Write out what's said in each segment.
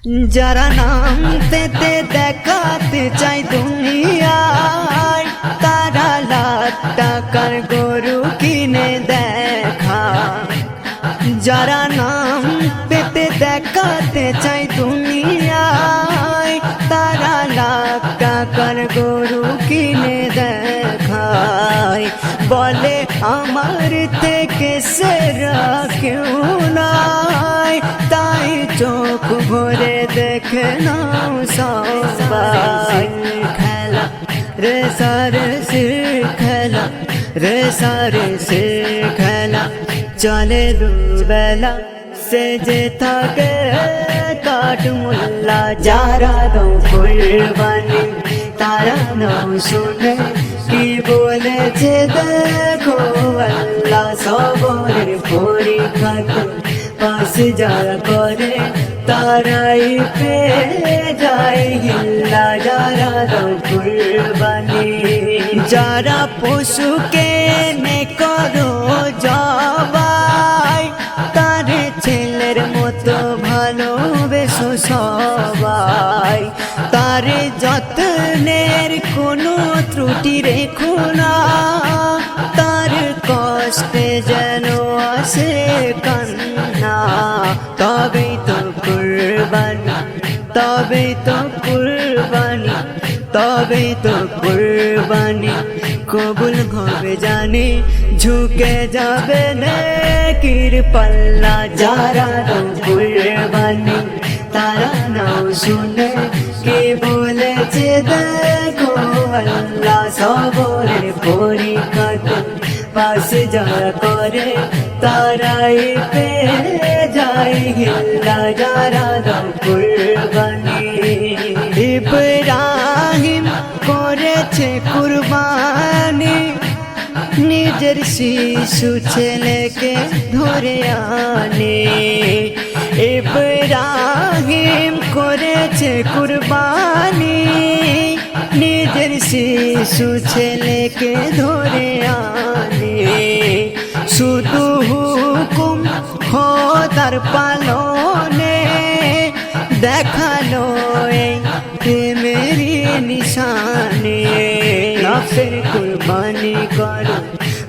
যারা নাম পেতে দেখাতে চাই দুনিয়ায় তারা লাখ টাকার গরু কিনে দেখা। যারা নাম পেতে দেখাতে চাই দুনিয়ায় তারা লাখ টাকার গরু কিনে দেখায়। বলে আমার থেকে সেরা কেউ নাই, তাই চোখ ভরে দেখে নাও সবাই। খেলা রে সারে সে খেলা, রে সারে সে খেলা চলে দুবেলা সেজে থাকে কাঠমোল্লা। যারা দাও কুরবানি তারা নাও শুনে কি বলেছে দেখো আল্লাহ। সবরের পরীক্ষাতে পাস যারা করে তারাই পেয়ে যায় হিল্লা। যারা দাও কুরবানি, যারা পশুকে নে করো জবাই তার ছেলের মতো ভালোবেসো সবাই। তার যত্নের কোনো ত্রুটি রেখো না, তার কষ্টে যেন আসে কান্না। তবেই তো কুরবানি, তবেই তো কুরবানি, তবেই তো কুরবানি কবুল হবে জানি। ঝুঁকে যাবে নেকির পাল্লা। যারা দাও কুরবানি তারা নাও শুনে কি বলেছে দেখো আল্লাহ। সবরের পরীক্ষাতে পাস যারা করে তারাই পেয়ে যায় হিল্লা। যারা দাও কুরবানি, ইব্রাহিম করেছে কুরবানি নিজের শিশু ছেলেকে ধরে আনে। ইব্রাহিম করেছে কুরবানি নিজের শিশু ছেলেকে ধরে আনে। শুধু হুকুম খোদার পালনে দেখালো এই প্রেমেরই নিশানে। নফসের কুরবানি করো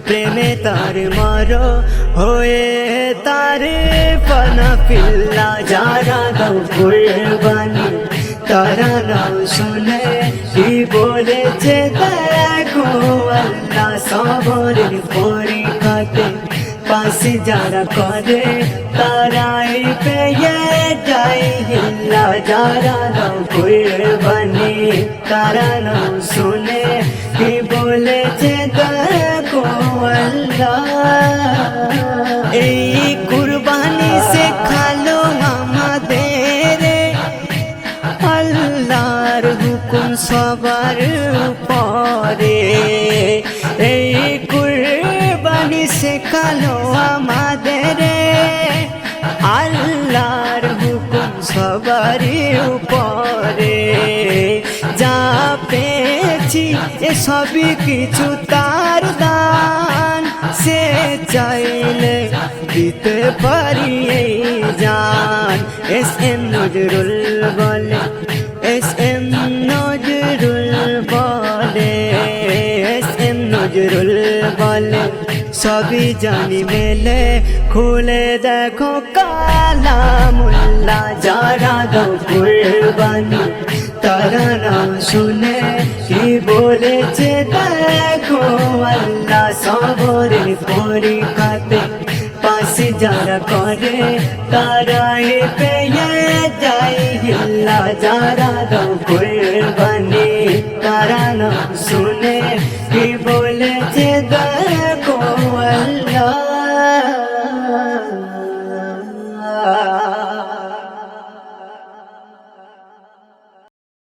প্রেমে তার মারো হয়ে তার পানা পিল্লা। যারা দাও কুরবানি তারা নাও শুনে কি বলেছে দেখো আল্লাহ। সবরের পরীক্ষাতে পাস যারা করে তারাই পেয়ে যায় হিল্লা। যারা দাও কুরবানি তারা নাও শুনে কি বলেছে দেখো আল্লাহ। এই কুরবানি শেখালো আমাদের আল্লাহর হুকুম সবার উপরে। এই কুরবানি শেখালো আমাদের আল্লাহর হুকুম সবার উপরে। যা পেয়েছি এ সবই কিছু তার দান, সে চাইলে দিতে পারি এই জান। এস এম নজরুল বলে, এস এম নজরুল বলে, এস এম নজরুল বলে সবই জানি মেলে খুলে দেখো কালামুল্লাহ। যারা দাও কুরবানি তারা নাম শুনে কি বলেছে দেখো আল্লাহ। সবরের পরীক্ষাতে পাস যারা করে তারাই পেয়ে যায় হিল্লা। যারা দাও